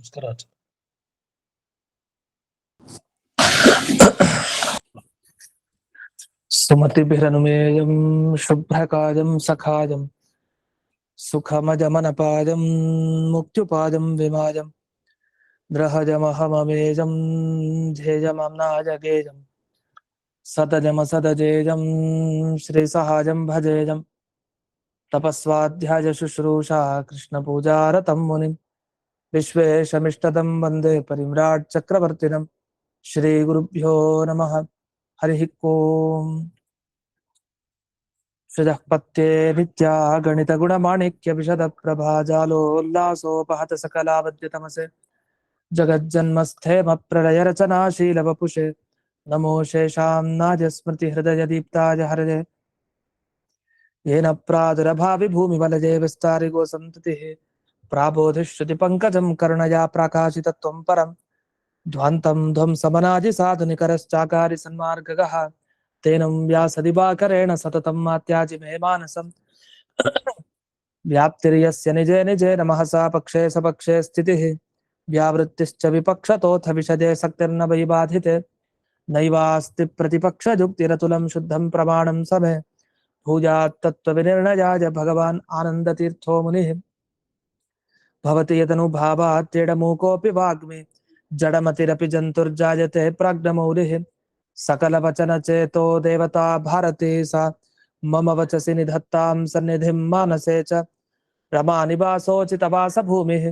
नमस्कार। सुमतिभिरनुमेयं शुभ्रकायं सखायं सुखमजमनपायं मुक्त्युपायं विमायं द्रहजमहममेजं ध्येयमम्नाजगेयं सतजमसदजेयं श्रीसहाजं भजेयं तपस्वाध्याय शुश्रूषा कृष्णपूजारतं मुनिं विश्वेशमिष्टदं वन्दे परिम्राट् चक्रवर्तिनं श्रीगुरुभ्यो नमः। हरिः ओम्। सृजःपत्ये विद्या गणितगुणमाणिक्यविशदप्रभाजालोल्लासोपहत सकलावद्यतमसे जगज्जन्मस्थेमप्रलयरचनाशीलवपुषे नमो शेषां नाजस्मृतिहृदयदीप्ताय हरये येन प्रादुरभाविभूमिवलये विस्तारिगो सन्ततिः प्राबोधिश्रुतिपङ्कजं करुणया प्राकाशितत्वं परं ध्वान्तं ध्वंसमनाजिसाधुनिकरश्चाकारि सन्मार्गगः तेनं व्यासदिवाकरेण सततं मात्याजि मे मानसं व्याप्तिर्यस्य निजे निजे नमः सा पक्षे सपक्षे स्थितिः व्यावृत्तिश्च विपक्षतोऽथ विषदे सक्तिर्न वै बाधिते नैवास्ति प्रतिपक्षजुक्तिरतुलं शुद्धं प्रमाणं समे भूयात् तत्त्वविनिर्णयाय भगवान् आनन्दतीर्थो मुनिः भवति यदनुभावात् तेडमूकोऽपि वाग्मी जडमतिरपि जन्तुर्जायते प्राज्ञमौलिः सकलवचनचेतो देवता भारती सा मम वचसि निधत्तां सन्निधिं मानसे च रमानिवासोचितवासभूमिः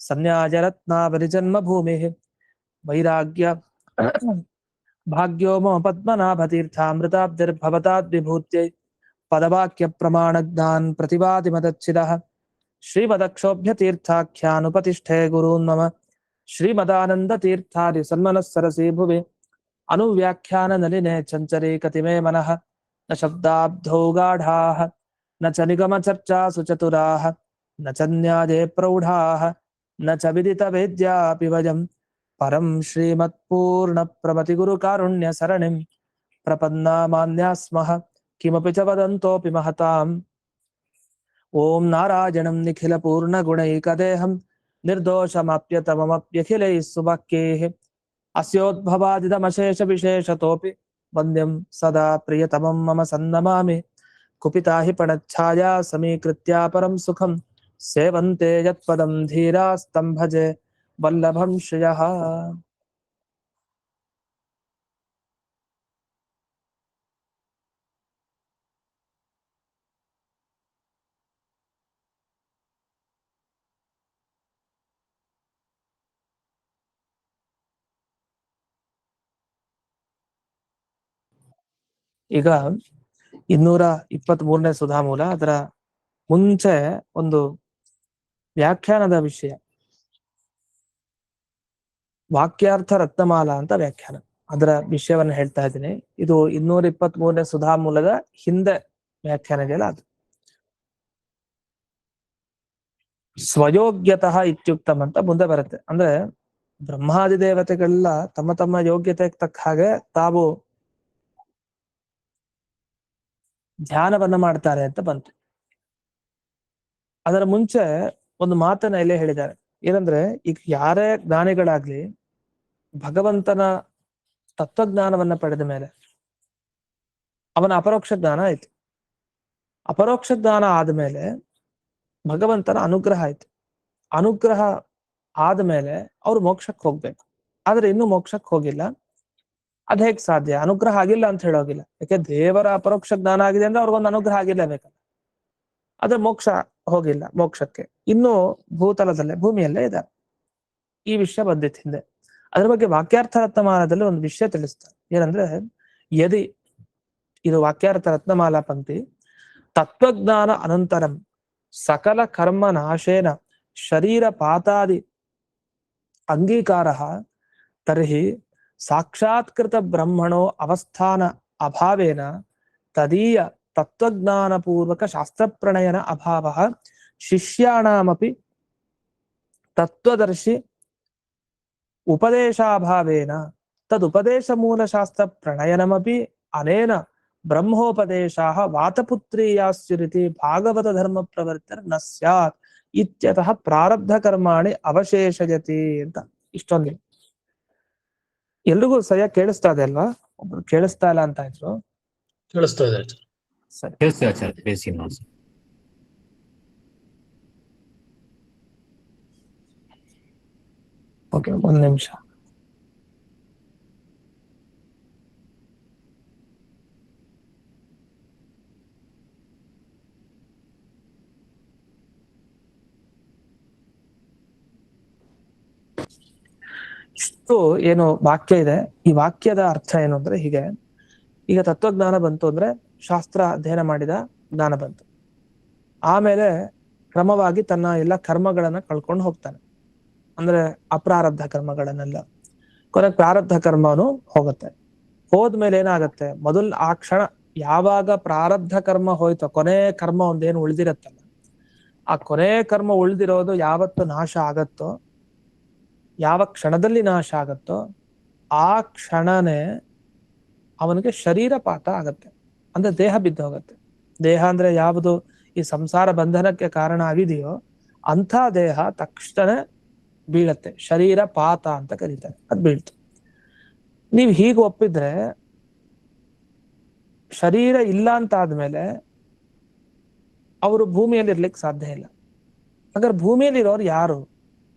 सन्न्यायरत्नावलिजन्मभूमिः वैराग्य भाग्यो मम पद्मनाभतीर्थामृताब्धिर्भवताद्विभूत्यै पदवाक्यप्रमाणज्ञान् प्रतिवादिमदच्छिदः श्रीमदक्षोभ्यतीर्थाख्यानुपतिष्ठे गुरून् मम श्रीमदानन्दतीर्थादिसन्मनःसरसि भुवि अनुव्याख्याननलिने चञ्चरीकतिमे मनः न शब्दाब्धौ गाढाः न च निगमचर्चासु चतुराः न च न्याये प्रौढाः न च विदितवेद्यापि वयं परं श्रीमत्पूर्णप्रमतिगुरुकारुण्यसरणिं प्रपन्नामान्याः स्मः किमपि च वदन्तोऽपि महताम् ॐ नारायणं निखिलपूर्णगुणैकदेहं निर्दोषमाप्यतममप्यखिलैः सुवाक्यैः अस्योद्भवादिदमशेषविशेषतोऽपि वन्द्यं सदा प्रियतमं मम सन्नमामि कुपिता हि पणच्छाया समीकृत्या परं सुखं सेवन्ते यत्पदं धीरास्तं भजे वल्लभं श्रियः। ಈಗ 223ನೇ ಸುಧಾಮೂಲ, ಅದರ ಮುಂಚೆ ಒಂದು ವ್ಯಾಖ್ಯಾನದ ವಿಷಯ, ವಾಕ್ಯಾರ್ಥ ರತ್ನಮಾಲಾ ಅಂತ ವ್ಯಾಖ್ಯಾನ, ಅದರ ವಿಷಯವನ್ನು ಹೇಳ್ತಾ ಇದ್ದೀನಿ. ಇದು 223ನೇ ಸುಧಾಮೂಲದ ಹಿಂದೆ ವ್ಯಾಖ್ಯಾನ ಇದೆಯಲ್ಲ ಅದು. ಸ್ವಯೋಗ್ಯತಃ ಇತ್ಯುಕ್ತಂ ಅಂತ ಮುಂದೆ ಬರುತ್ತೆ. ಅಂದ್ರೆ ಬ್ರಹ್ಮಾದಿ ದೇವತೆಗಳೆಲ್ಲ ತಮ್ಮ ತಮ್ಮ ಯೋಗ್ಯತೆಗೆ ತಕ್ಕ ಹಾಗೆ ತಾವು ಧ್ಯಾನವನ್ನ ಮಾಡ್ತಾರೆ ಅಂತ ಬಂತು. ಅದರ ಮುಂಚೆ ಒಂದು ಮಾತನ್ನ ಇಲ್ಲೇ ಹೇಳಿದ್ದಾರೆ. ಏನಂದ್ರೆ, ಈಗ ಯಾರೇ ಜ್ಞಾನಿಗಳಾಗ್ಲಿ ಭಗವಂತನ ತತ್ವಜ್ಞಾನವನ್ನ ಪಡೆದ ಮೇಲೆ ಅವನ ಅಪರೋಕ್ಷ ಜ್ಞಾನ ಆಯ್ತು. ಅಪರೋಕ್ಷ ಜ್ಞಾನ ಆದ್ಮೇಲೆ ಭಗವಂತನ ಅನುಗ್ರಹ ಆಯ್ತು. ಅನುಗ್ರಹ ಆದ್ಮೇಲೆ ಅವ್ರು ಮೋಕ್ಷಕ್ಕೆ ಹೋಗ್ಬೇಕು. ಆದ್ರೆ ಇನ್ನೂ ಮೋಕ್ಷಕ್ಕೆ ಹೋಗಿಲ್ಲ. ಅದ್ ಹೇಗ್ ಸಾಧ್ಯ? ಅನುಗ್ರಹ ಆಗಿಲ್ಲ ಅಂತ ಹೇಳೋಗಿಲ್ಲ. ಯಾಕೆ ದೇವರ ಅಪರೋಕ್ಷ ಜ್ಞಾನ ಆಗಿದೆ ಅಂದ್ರೆ ಅವ್ರಿಗೊಂದು ಅನುಗ್ರಹ ಆಗಿರ್ಲೇಬೇಕಲ್ಲ. ಆದ್ರೆ ಮೋಕ್ಷ ಹೋಗಿಲ್ಲ, ಮೋಕ್ಷಕ್ಕೆ ಇನ್ನೂ ಭೂತಲದಲ್ಲೇ ಭೂಮಿಯಲ್ಲೇ ಇದ್ದಾರೆ. ಈ ವಿಷಯ ಬಂದಿತ್ತು ಹಿಂದೆ. ಅದ್ರ ಬಗ್ಗೆ ವಾಕ್ಯಾರ್ಥ ರತ್ನಮಾಲದಲ್ಲಿ ಒಂದು ವಿಷಯ ತಿಳಿಸ್ತಾರೆ. ಏನಂದ್ರೆ, ಯದಿ, ಇದು ವಾಕ್ಯಾರ್ಥ ರತ್ನಮಾಲಾ ಪಂಕ್ತಿ, ತತ್ವಜ್ಞಾನ ಅನಂತರಂ ಸಕಲ ಕರ್ಮ ನಾಶೇನ ಶರೀರ ಪಾತಾದಿ ಅಂಗೀಕಾರ ತರ್ಹಿ ಸಾಕ್ಷಾತ್ಕೃತ ಬ್ರಹ್ಮಣೋ ಅವಸ್ಥಾನ ಅಭಾವೇನ ತದೀಯ ತತ್ವಜ್ಞಾನ ಪೂರ್ವಕ ಶಾಸ್ತ್ರ ಪ್ರಣಯನ ಅಭಾವ ಶಿಷ್ಯಾಣಾಮಪಿ ತತ್ವದರ್ಶಿ ಉಪದೇಶಾಭಾವೇನ ತದುಪದೇಶ ಮೂಲ ಶಾಸ್ತ್ರ ಪ್ರಣಯನಮಪಿ ಅನೇನ ಬ್ರಹ್ಮೋಪದೇಶಾಃ ವಾತಪುತ್ರೀಯಾಸ್ಯುರಿತಿ ಭಾಗವತ ಧರ್ಮ ಪ್ರವರ್ತನ ನ ಸ್ಯಾತ್ ಇತ್ಯತಃ ಪ್ರಾರಬ್ಧ ಕರ್ಮಾಣಿ ಅವಶೇಷಯತಿ ಅಂತ. ಇಷ್ಟೊಂದು ಎಲ್ರಿಗೂ ಸರಿಯಾಗಿ ಕೇಳಿಸ್ತಾ ಇದೆ ಅಲ್ವಾ? ಒಬ್ರು ಕೇಳಿಸ್ತಾ ಇಲ್ಲ ಅಂತ ಇದ್ರು. ಕೇಳಿಸ್ತಾ ಇದೆ ಸರಿ, ಕೇಳಿಸ್ತಾ ಆಚಾರ್ಯ, ಬೇಸಿಕ್ ನೋಡ್ಸಿ. ಓಕೆ, ಒಂದ್ ನಿಮಿಷ. ಇಷ್ಟು ಏನು ವಾಕ್ಯ ಇದೆ, ಈ ವಾಕ್ಯದ ಅರ್ಥ ಏನು ಅಂದ್ರೆ ಹೀಗೆ. ಈಗ ತತ್ವಜ್ಞಾನ ಬಂತು ಅಂದ್ರೆ ಶಾಸ್ತ್ರ ಅಧ್ಯಯನ ಮಾಡಿದ ಜ್ಞಾನ ಬಂತು. ಆಮೇಲೆ ಕ್ರಮವಾಗಿ ತನ್ನ ಎಲ್ಲ ಕರ್ಮಗಳನ್ನ ಕಳ್ಕೊಂಡು ಹೋಗ್ತಾನೆ, ಅಂದ್ರೆ ಅಪ್ರಾರಬ್ಧ ಕರ್ಮಗಳನ್ನೆಲ್ಲ. ಕೊನೆಗೆ ಪ್ರಾರಬ್ಧ ಕರ್ಮನು ಹೋಗುತ್ತೆ. ಹೋದ್ಮೇಲೆ ಏನಾಗತ್ತೆ, ಮೊದಲ್ ಆ ಕ್ಷಣ ಯಾವಾಗ ಪ್ರಾರಬ್ಧ ಕರ್ಮ ಹೋಯ್ತೋ, ಕೊನೆ ಕರ್ಮ ಒಂದೇನು ಉಳಿದಿರತ್ತಲ್ಲ, ಆ ಕೊನೆ ಕರ್ಮ ಉಳಿದಿರೋದು ಯಾವತ್ತು ನಾಶ ಆಗತ್ತೋ, ಯಾವ ಕ್ಷಣದಲ್ಲಿ ನಾಶ ಆಗತ್ತೋ ಆ ಕ್ಷಣನೇ ಅವನಿಗೆ ಶರೀರಪಾತ ಆಗತ್ತೆ. ಅಂದ್ರೆ ದೇಹ ಬಿದ್ದು ಹೋಗತ್ತೆ. ದೇಹ ಅಂದ್ರೆ ಯಾವುದು ಈ ಸಂಸಾರ ಬಂಧನಕ್ಕೆ ಕಾರಣ ಆಗಿದೆಯೋ ಅಂಥ ದೇಹ ತಕ್ಷಣ ಬೀಳತ್ತೆ. ಶರೀರ ಪಾತ ಅಂತ ಕರೀತಾರೆ, ಅದ್ ಬೀಳ್ತು. ನೀವ್ ಹೀಗೆ ಒಪ್ಪಿದ್ರೆ ಶರೀರ ಇಲ್ಲ ಅಂತ ಆದ್ಮೇಲೆ ಅವರು ಭೂಮಿಯಲ್ಲಿ ಇರ್ಲಿಕ್ಕೆ ಸಾಧ್ಯ ಇಲ್ಲ. ಹಾಗಾದ್ರೆ ಭೂಮಿಯಲ್ಲಿ ಇರೋರು ಯಾರು?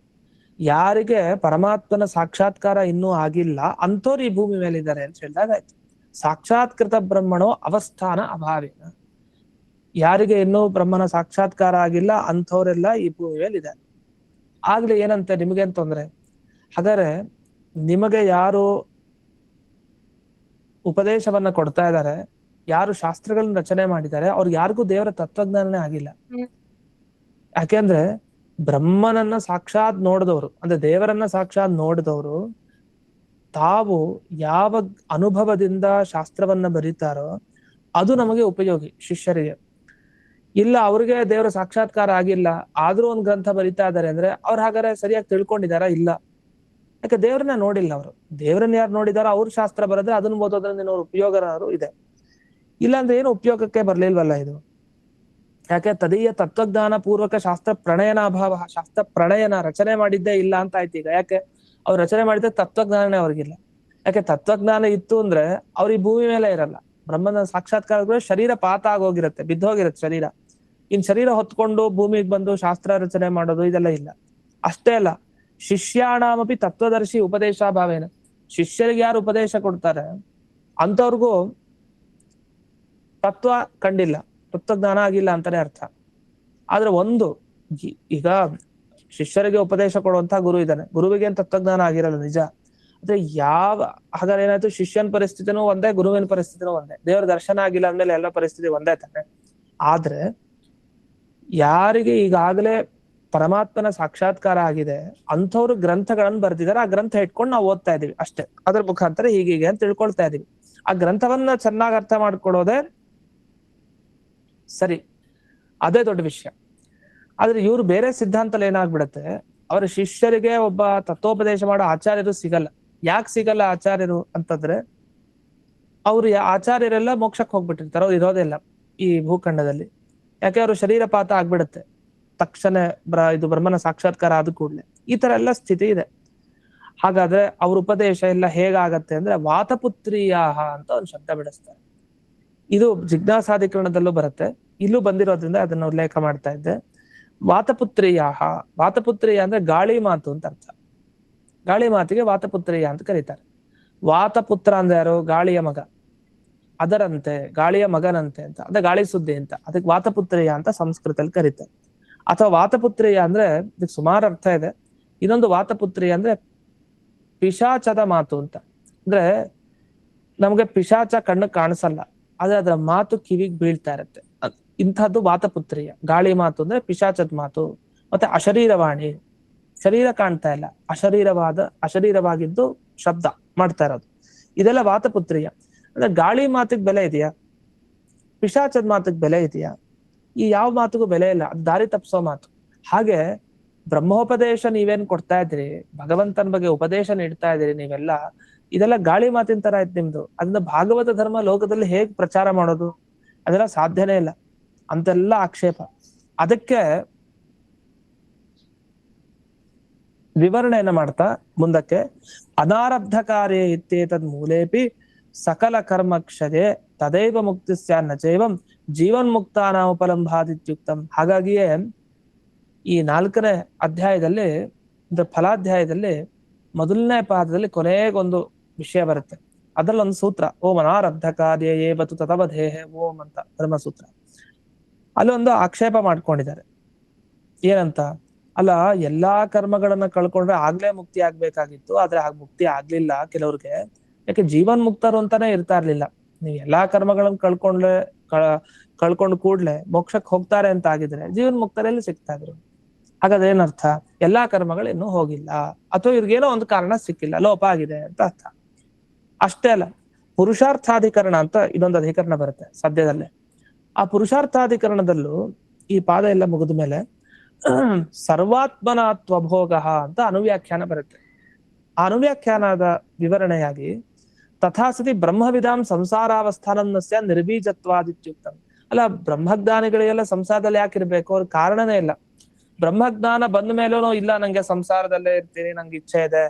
ಯಾರಿಗೆ ಪರಮಾತ್ಮನ ಸಾಕ್ಷಾತ್ಕಾರ ಇನ್ನೂ ಆಗಿಲ್ಲ ಅಂಥವ್ರು ಈ ಭೂಮಿ ಮೇಲೆ ಇದ್ದಾರೆ ಅಂತ ಹೇಳಿದಾಗ ಆಯ್ತು. ಸಾಕ್ಷಾತ್ಕೃತ ಬ್ರಹ್ಮಣೋ ಅವಸ್ಥಾನ ಅಭಾವೇನ. ಯಾರಿಗೆ ಇನ್ನೂ ಬ್ರಹ್ಮನ ಸಾಕ್ಷಾತ್ಕಾರ ಆಗಿಲ್ಲ ಅಂಥವರೆಲ್ಲ ಈ ಭೂಮಿ ಮೇಲೆ ಇದ್ದಾರೆ. ಆಗ್ಲಿ ಏನಂತೆ, ನಿಮಗೇನ್ ತೊಂದ್ರೆ? ಹಾಗಾದ್ರೆ ನಿಮಗೆ ಯಾರು ಉಪದೇಶವನ್ನ ಕೊಡ್ತಾ ಇದ್ದಾರೆ, ಯಾರು ಶಾಸ್ತ್ರಗಳನ್ನ ರಚನೆ ಮಾಡಿದ್ದಾರೆ, ಅವ್ರಿಗೆ ಯಾರಿಗೂ ದೇವರ ತತ್ವಜ್ಞಾನನೇ ಆಗಿಲ್ಲ. ಯಾಕೆಂದ್ರೆ ಬ್ರಹ್ಮನನ್ನ ಸಾಕ್ಷಾತ್ ನೋಡಿದವರು, ಅಂದ್ರೆ ದೇವರನ್ನ ಸಾಕ್ಷಾತ್ ನೋಡಿದವರು ತಾವು ಯಾವ ಅನುಭವದಿಂದ ಶಾಸ್ತ್ರವನ್ನ ಬರೀತಾರೋ ಅದು ನಮಗೆ ಉಪಯೋಗಿ ಶಿಷ್ಯರಿಗೆ. ಇಲ್ಲ ಅವ್ರಿಗೆ ದೇವರ ಸಾಕ್ಷಾತ್ಕಾರ ಆಗಿಲ್ಲ ಆದ್ರೂ ಒಂದ್ ಗ್ರಂಥ ಬರಿತಾ ಇದಾರೆ ಅಂದ್ರೆ ಅವ್ರು ಹಾಗಾದ್ರೆ ಸರಿಯಾಗಿ ತಿಳ್ಕೊಂಡಿದಾರ? ಇಲ್ಲ. ಯಾಕೆ ದೇವ್ರನ್ನ ನೋಡಿಲ್ಲ ಅವರು. ದೇವ್ರನ್ನ ಯಾರು ನೋಡಿದಾರೋ ಅವ್ರು ಶಾಸ್ತ್ರ ಬರೆದ್ರೆ ಅದನ್ನ ಓದೋದ್ರಿಂದ ಅವ್ರ ಉಪಯೋಗನಾದ್ರು ಇದೆ. ಇಲ್ಲಾಂದ್ರೆ ಏನು ಉಪಯೋಗಕ್ಕೆ ಬರ್ಲಿಲ್ವಲ್ಲ ಇದು. ಯಾಕೆ ತದೀಯ ತತ್ವಜ್ಞಾನ ಪೂರ್ವಕ ಶಾಸ್ತ್ರ ಪ್ರಣಯನ ಅಭಾವ. ಶಾಸ್ತ್ರ ಪ್ರಣಯನ ರಚನೆ ಮಾಡಿದ್ದೇ ಇಲ್ಲ ಅಂತ ಆಯ್ತು ಈಗ. ಯಾಕೆ? ಅವ್ರು ರಚನೆ ಮಾಡಿದ್ರೆ ತತ್ವಜ್ಞಾನನೇ ಅವ್ರಿಗಿಲ್ಲ. ಯಾಕೆ? ತತ್ವಜ್ಞಾನ ಇತ್ತು ಅಂದ್ರೆ ಅವ್ರು ಈ ಭೂಮಿ ಮೇಲೆ ಇರಲ್ಲ. ಬ್ರಹ್ಮನ ಸಾಕ್ಷಾತ್ಕಾರ ಶರೀರ ಪಾತ ಆಗೋಗಿರುತ್ತೆ, ಬಿದ್ದೋಗಿರುತ್ತೆ ಶರೀರ. ಇನ್ ಶರೀರ ಹೊತ್ಕೊಂಡು ಭೂಮಿಗೆ ಬಂದು ಶಾಸ್ತ್ರ ರಚನೆ ಮಾಡೋದು ಇದೆಲ್ಲ ಇಲ್ಲ. ಅಷ್ಟೇ ಅಲ್ಲ, ಶಿಷ್ಯಾಣಾಮಪಿ ತತ್ವದರ್ಶಿ ಉಪದೇಶಾಭಾವೇನ. ಶಿಷ್ಯರಿಗೆ ಯಾರು ಉಪದೇಶ ಕೊಡ್ತಾರೆ ಅಂತವ್ರಿಗೂ ತತ್ವ ಕಂಡಿಲ್ಲ, ತತ್ವಜ್ಞಾನ ಆಗಿಲ್ಲ ಅಂತಾನೆ ಅರ್ಥ. ಆದ್ರೆ ಒಂದು ಈಗ ಶಿಷ್ಯರಿಗೆ ಉಪದೇಶ ಕೊಡುವಂತ ಗುರು ಇದ್ದಾನೆ, ಗುರುವಿಗೆ ತತ್ವಜ್ಞಾನ ಆಗಿರಲ್ಲ ನಿಜ. ಆದ್ರೆ ಹಾಗಾದ್ರೆ ಏನಾಯ್ತು, ಶಿಷ್ಯನ ಪರಿಸ್ಥಿತಿನೂ ಒಂದೇ, ಗುರುವಿನ ಪರಿಸ್ಥಿತಿನೂ ಒಂದೇ. ದೇವರ ದರ್ಶನ ಆಗಿಲ್ಲ ಅಂದ್ಮೇಲೆ ಎಲ್ಲ ಪರಿಸ್ಥಿತಿ ಒಂದೇ ತಾನೆ. ಆದ್ರೆ ಯಾರಿಗೆ ಈಗಾಗಲೇ ಪರಮಾತ್ಮನ ಸಾಕ್ಷಾತ್ಕಾರ ಆಗಿದೆ ಅಂಥವ್ರು ಗ್ರಂಥಗಳನ್ನು ಬರ್ದಿದ್ದಾರೆ. ಆ ಗ್ರಂಥ ಇಟ್ಕೊಂಡು ನಾವು ಓದ್ತಾ ಇದೀವಿ ಅಷ್ಟೇ. ಅದ್ರ ಮುಖಾಂತರ ಹೀಗೀಗೆ ಅಂತ ತಿಳ್ಕೊಳ್ತಾ ಇದೀವಿ. ಆ ಗ್ರಂಥವನ್ನ ಚೆನ್ನಾಗಿ ಅರ್ಥ ಮಾಡ್ಕೊಳ್ಳೋದೇ ಸರಿ, ಅದೇ ದೊಡ್ಡ ವಿಷಯ. ಆದ್ರೆ ಇವ್ರು ಬೇರೆ ಸಿದ್ಧಾಂತದಲ್ಲಿ ಏನಾಗ್ಬಿಡತ್ತೆ, ಅವರ ಶಿಷ್ಯರಿಗೆ ಒಬ್ಬ ತತ್ವೋಪದೇಶ ಮಾಡೋ ಆಚಾರ್ಯರು ಸಿಗಲ್ಲ. ಯಾಕೆ ಸಿಗಲ್ಲ ಆಚಾರ್ಯರು ಅಂತಂದ್ರೆ, ಅವ್ರು ಆಚಾರ್ಯರೆಲ್ಲ ಮೋಕ್ಷಕ್ಕೆ ಹೋಗ್ಬಿಟ್ಟಿರ್ತಾರೆ, ಅವ್ರು ಇರೋದೇ ಇಲ್ಲ ಈ ಭೂಖಂಡದಲ್ಲಿ. ಯಾಕೆ? ಅವರು ಶರೀರಪಾತ ಆಗ್ಬಿಡುತ್ತೆ ತಕ್ಷಣ, ಇದು ಬ್ರಹ್ಮನ ಸಾಕ್ಷಾತ್ಕಾರ ಆದ ಕೂಡಲೇ. ಈ ತರ ಎಲ್ಲ ಸ್ಥಿತಿ ಇದೆ. ಹಾಗಾದ್ರೆ ಅವ್ರ ಉಪದೇಶ ಎಲ್ಲ ಹೇಗಾಗತ್ತೆ ಅಂದ್ರೆ ವಾತಪುತ್ರಿಯಾಹ ಅಂತ ಒಂದು ಶಬ್ದ ಬಿಡಿಸ್ತಾರೆ. ಇದು ಜಿಜ್ಞಾಸಾಧಿಕರಣದಲ್ಲೂ ಬರುತ್ತೆ, ಇಲ್ಲೂ ಬಂದಿರೋದ್ರಿಂದ ಅದನ್ನ ಉಲ್ಲೇಖ ಮಾಡ್ತಾ ಇದ್ದೆ. ವಾತಪುತ್ರಿಯಾಹ, ವಾತಪುತ್ರಿಯ ಅಂದ್ರೆ ಗಾಳಿ ಮಾತು ಅಂತ ಅರ್ಥ. ಗಾಳಿ ಮಾತಿಗೆ ವಾತಪುತ್ರಿಯ ಅಂತ ಕರೀತಾರೆ. ವಾತಪುತ್ರ ಅಂದ್ರೆ ಯಾರು? ಗಾಳಿಯ ಮಗ. ಅದರಂತೆ ಗಾಳಿಯ ಮಗನಂತೆ ಅಂತ, ಅಂದ್ರೆ ಗಾಳಿ ಸುದ್ದಿ ಅಂತ. ಅದಕ್ಕೆ ವಾತಪುತ್ರಿಯ ಅಂತ ಸಂಸ್ಕೃತದಲ್ಲಿ ಕರೀತಾರೆ. ಅಥವಾ ವಾತಪುತ್ರಿಯ ಅಂದ್ರೆ ಇದಕ್ಕೆ ಸುಮಾರು ಅರ್ಥ ಇದೆ. ಇನ್ನೊಂದು ವಾತಪುತ್ರಿಯ ಅಂದ್ರೆ ಪಿಶಾಚದ ಮಾತು ಅಂತ. ಅಂದ್ರೆ ನಮ್ಗೆ ಪಿಶಾಚ ಕಣ್ಣು ಕಾಣಿಸಲ್ಲ, ಆದ್ರೆ ಅದರ ಮಾತು ಕಿವಿಗೆ ಬೀಳ್ತಾ ಇರತ್ತೆ. ಇಂಥದ್ದು ವಾತಪುತ್ರಿಯ. ಗಾಳಿ ಮಾತು ಅಂದ್ರೆ ಪಿಶಾಚದ ಮಾತು. ಮತ್ತೆ ಅಶರೀರವಾಣಿ, ಶರೀರ ಕಾಣ್ತಾ ಇಲ್ಲ, ಅಶರೀರವಾಗಿದ್ದು ಶಬ್ದ ಮಾಡ್ತಾ ಇರೋದು, ಇದೆಲ್ಲ ವಾತಪುತ್ರಿಯ. ಅಂದ್ರೆ ಗಾಳಿ ಮಾತಿಗೆ ಬೆಲೆ ಇದೆಯಾ? ಪಿಶಾಚದ ಮಾತಿಗೆ ಬೆಲೆ ಇದೆಯಾ? ಈ ಯಾವ ಮಾತಿಗೂ ಬೆಲೆ ಇಲ್ಲ, ಅದು ದಾರಿ ತಪ್ಪಿಸೋ ಮಾತು. ಹಾಗೆ ಬ್ರಹ್ಮೋಪದೇಶ ನೀವೇನ್ ಕೊಡ್ತಾ ಇದ್ರಿ, ಭಗವಂತನ ಬಗ್ಗೆ ಉಪದೇಶ ನೀಡ್ತಾ ಇದ್ದೀರಿ ನೀವೆಲ್ಲ, ಇದೆಲ್ಲ ಗಾಳಿ ಮಾತಿನ ತರ ಆಯ್ತು ನಿಮ್ದು. ಅದನ್ನ ಭಾಗವತ ಧರ್ಮ ಲೋಕದಲ್ಲಿ ಹೇಗ್ ಪ್ರಚಾರ ಮಾಡೋದು? ಅದೆಲ್ಲ ಸಾಧ್ಯನೇ ಇಲ್ಲ ಅಂತೆಲ್ಲ ಆಕ್ಷೇಪ. ಅದಕ್ಕೆ ವಿವರಣೆಯನ್ನ ಮಾಡ್ತಾ ಮುಂದಕ್ಕೆ ಅನಾರಬ್ಧ ಕಾರ್ಯ ಇತ್ಯೇತದ್ ಮೂಲೇಪಿ ಸಕಲ ಕರ್ಮಕ್ಷದೆ ತದೈವ ಮುಕ್ತಿ ಸ್ಯಾನ್ನ ಚೈವಂ ಜೀವನ್ ಮುಕ್ತಾನಾಂ ಉಪಲಂಭಾದಿತ್ಯುಕ್ತಂ. ಹಾಗಾಗಿಯೇ ಈ 4ನೇ ಅಧ್ಯಾಯದಲ್ಲಿ ಫಲಾಧ್ಯಾಯದಲ್ಲಿ ಮೊದಲನೇ ಪಾದದಲ್ಲಿ ಕೊನೆಗೊಂದು ವಿಷಯ ಬರುತ್ತೆ. ಅದ್ರಲ್ಲಿ ಒಂದು ಸೂತ್ರ, ಓಂ ಅನಾರಬ್ಧ ಕಾರ್ಯ ಏವತು ತತವಧೇಹ ಓಂ ಅಂತ ಬ್ರಹ್ಮಸೂತ್ರ. ಅಲ್ಲೊಂದು ಆಕ್ಷೇಪ ಮಾಡ್ಕೊಂಡಿದ್ದಾರೆ. ಏನಂತ, ಅಲ್ಲ ಎಲ್ಲಾ ಕರ್ಮಗಳನ್ನ ಕಳ್ಕೊಂಡ್ರೆ ಆಗ್ಲೇ ಮುಕ್ತಿ ಆಗ್ಬೇಕಾಗಿತ್ತು, ಆದ್ರೆ ಆಗ ಮುಕ್ತಿ ಆಗ್ಲಿಲ್ಲ ಕೆಲವ್ರಿಗೆ. ಯಾಕೆ ಜೀವನ್ ಮುಕ್ತರು ಅಂತಾನೆ ಇರ್ತಾ ಇರ್ಲಿಲ್ಲ. ನೀವು ಎಲ್ಲಾ ಕರ್ಮಗಳನ್ನ ಕಳ್ಕೊಂಡ್ ಕೂಡ್ಲೆ ಮೋಕ್ಷಕ್ಕೆ ಹೋಗ್ತಾರೆ ಅಂತ ಆಗಿದ್ರೆ ಜೀವನ್ ಮುಕ್ತರಲ್ಲಿ ಸಿಗ್ತಾ ಇದ್ರು. ಹಾಗಾದ್ರೆ ಏನರ್ಥ, ಎಲ್ಲಾ ಕರ್ಮಗಳು ಇನ್ನೂ ಹೋಗಿಲ್ಲ, ಅಥವಾ ಇವ್ರಿಗೇನೋ ಒಂದು ಕಾರಣ ಸಿಕ್ಕಿಲ್ಲ, ಲೋಪ ಆಗಿದೆ ಅಂತ ಅರ್ಥ. ಅಷ್ಟೇ ಅಲ್ಲ, ಪುರುಷಾರ್ಥಾಧಿಕರಣ ಅಂತ ಇದೊಂದು ಅಧಿಕರಣ ಬರುತ್ತೆ ಸದ್ಯದಲ್ಲೇ. ಆ ಪುರುಷಾರ್ಥಾಧಿಕರಣದಲ್ಲೂ ಈ ಪಾದ ಎಲ್ಲ ಮುಗಿದ ಮೇಲೆ ಸರ್ವಾತ್ಮನಾತ್ವಭೋಗ ಅಂತ ಅನುವ್ಯಾಖ್ಯಾನ ಬರುತ್ತೆ. ಆ ಅನುವ್ಯಾಖ್ಯಾನದ ವಿವರಣೆಯಾಗಿ ತಥಾಸತಿ ಬ್ರಹ್ಮವಿಧಾಂ ಸಂಸಾರಾವಸ್ಥಾನಸ್ಯ ನಿರ್ಬೀಜತ್ವಾದಿತ್ಯುಕ್ತಂ. ಅಲ್ಲ, ಬ್ರಹ್ಮಜ್ಞಾನಿಗಳಿಗೆಲ್ಲ ಸಂಸಾರದಲ್ಲಿ ಯಾಕಿರ್ಬೇಕು, ಅವ್ರ ಕಾರಣನೇ ಇಲ್ಲ. ಬ್ರಹ್ಮಜ್ಞಾನ ಬಂದ ಮೇಲೂ ಇಲ್ಲ ನಂಗೆ ಸಂಸಾರದಲ್ಲೇ ಇರ್ತೀನಿ, ನಂಗೆ ಇಚ್ಛೆ ಇದೆ,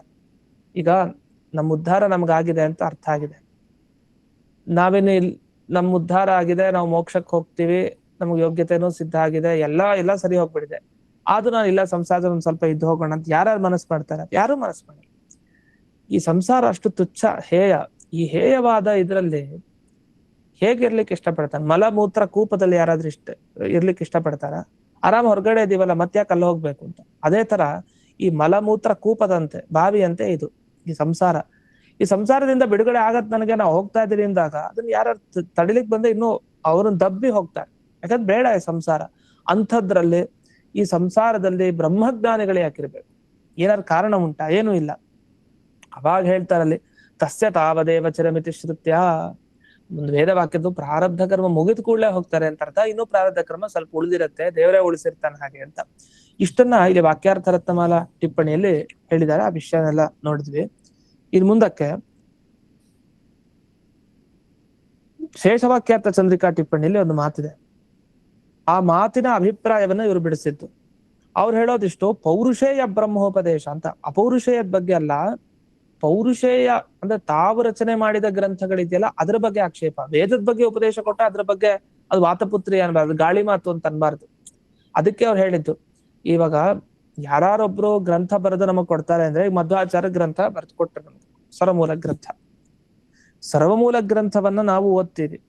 ಈಗ ನಮ್ಮ ಉದ್ಧಾರ ನಮ್ಗಾಗಿದೆ ಅಂತ ಅರ್ಥ ಆಗಿದೆ, ನಾವೇನು ನಮ್ಮ ಉದ್ಧಾರ ಆಗಿದೆ, ನಾವು ಮೋಕ್ಷಕ್ಕೆ ಹೋಗ್ತೀವಿ, ನಮ್ಗೆ ಯೋಗ್ಯತೆನೂ ಸಿದ್ಧ ಆಗಿದೆ, ಎಲ್ಲ ಸರಿ ಹೋಗ್ಬಿಟ್ಟಿದೆ, ಆದ್ರೂ ನಾನು ಇಲ್ಲ ಸಂಸಾರದಲ್ಲಿ ಒಂದ್ ಸ್ವಲ್ಪ ಇದ್ದು ಹೋಗೋಣ ಅಂತ ಯಾರು ಮನಸ್ಸು ಮಾಡ್ತಾರೆ? ಯಾರು ಮನಸ್ಸು ಮಾಡಲ್ಲ. ಈ ಸಂಸಾರ ಅಷ್ಟು ತುಚ್ಛ, ಹೇಯ. ಈ ಹೇಯವಾದ ಇದ್ರಲ್ಲಿ ಹೇಗಿರ್ಲಿಕ್ಕೆ ಇಷ್ಟಪಡ್ತಾನೆ? ಮಲಮೂತ್ರ ಕೂಪದಲ್ಲಿ ಯಾರಾದ್ರೂ ಇರ್ಲಿಕ್ಕೆ ಇಷ್ಟಪಡ್ತಾರ? ಆರಾಮ್ ಹೊರಗಡೆ ಇದೀವಲ್ಲ, ಮತ್ತ್ಯಾಕೆ ಅಲ್ಲಿ ಹೋಗ್ಬೇಕು ಅಂತ. ಅದೇ ತರ ಈ ಮಲಮೂತ್ರ ಕೂಪದಂತೆ, ಬಾವಿಯಂತೆ ಇದು ಈ ಸಂಸಾರ. ಈ ಸಂಸಾರದಿಂದ ಬಿಡುಗಡೆ ಆಗತ್ ನನಗೆ, ನಾವು ಹೋಗ್ತಾ ಇದೀವಿ ಅಂದಾಗ ಅದನ್ನ ಯಾರು ತಡಿಲಿಕ್ ಬಂದ್ರೆ ಇನ್ನು ಅವ್ರನ್ನ ದಬ್ಬಿ ಹೋಗ್ತಾರೆ. ಯಾಕಂದ್ರೆ ಬೇಡ ಈ ಸಂಸಾರ. ಅಂಥದ್ರಲ್ಲಿ ಈ ಸಂಸಾರದಲ್ಲಿ ಬ್ರಹ್ಮಜ್ಞಾನಿಗಳೇ ಯಾಕಿರ್ಬೇಕು? ಏನಾದ್ರು ಕಾರಣ ಉಂಟಾ? ಏನೂ ಇಲ್ಲ. ಅವಾಗ ಹೇಳ್ತಾರಲ್ಲಿ ತಸ್ಯ ತಾವದೇವ ಚಿರಮಿತಿ ಶ್ರುತ್ಯ. ಒಂದು ವೇದ ವಾಕ್ಯದ್ದು ಪ್ರಾರಬ್ಧ ಕರ್ಮ ಮುಗಿದ ಕೂಡಲೇ ಹೋಗ್ತಾರೆ ಅಂತ ಅರ್ಥ. ಇನ್ನೂ ಪ್ರಾರಬ್ಧ ಕರ್ಮ ಸ್ವಲ್ಪ ಉಳಿದಿರತ್ತೆ, ದೇವರೇ ಉಳಿಸಿರ್ತಾನೆ ಹಾಗೆ ಅಂತ. ಇಷ್ಟನ್ನ ಇಲ್ಲಿ ವಾಕ್ಯಾರ್ಥ ರತ್ನಮಾಲ ಟಿಪ್ಪಣಿಯಲ್ಲಿ ಹೇಳಿದ್ದಾರೆ. ಆ ವಿಷಯನೆಲ್ಲ ನೋಡಿದ್ವಿ. ಇನ್ ಮುಂದಕ್ಕೆ ಶೇಷವಾಕ್ಯಾರ್ಥ ಚಂದ್ರಿಕಾ ಟಿಪ್ಪಣಿಯಲ್ಲಿ ಒಂದು ಮಾತಿದೆ. ಆ ಮಾತಿನ ಅಭಿಪ್ರಾಯವನ್ನ ಇವರು ಬಿಡಿಸಿದ್ದು. ಅವ್ರು ಹೇಳೋದಿಷ್ಟು ಪೌರುಷೇಯ ಬ್ರಹ್ಮೋಪದೇಶ ಅಂತ. ಅಪೌರುಷೇಯದ ಬಗ್ಗೆ ಅಲ್ಲ, ಪೌರುಷೇಯ ಅಂದ್ರೆ ತಾವು ರಚನೆ ಮಾಡಿದ ಗ್ರಂಥಗಳಿದೆಯಲ್ಲ ಅದ್ರ ಬಗ್ಗೆ ಆಕ್ಷೇಪ. ವೇದದ ಬಗ್ಗೆ ಉಪದೇಶ ಕೊಟ್ಟ ಅದ್ರ ಬಗ್ಗೆ ಅದು ವಾತಪುತ್ರಿ ಅನ್ಬಾರ್ದು, ಗಾಳಿ ಮಾತು ಅಂತ ಅನ್ಬಾರ್ದು. ಅದಕ್ಕೆ ಅವ್ರು ಹೇಳಿದ್ದು, ಇವಾಗ ಯಾರೊಬ್ರು ಗ್ರಂಥ ಬರೆದು ನಮಗ್ ಕೊಡ್ತಾರೆ ಅಂದ್ರೆ, ಈಗ ಮಧ್ವಾಚಾರ್ಯ ಗ್ರಂಥ ಬರೆದು ಕೊಟ್ಟರು ನಮ್ಗೆ, ಸರ್ವಮೂಲ ಗ್ರಂಥ. ಸರ್ವಮೂಲ ಗ್ರಂಥವನ್ನ ನಾವು ಓದ್ತೀವಿ,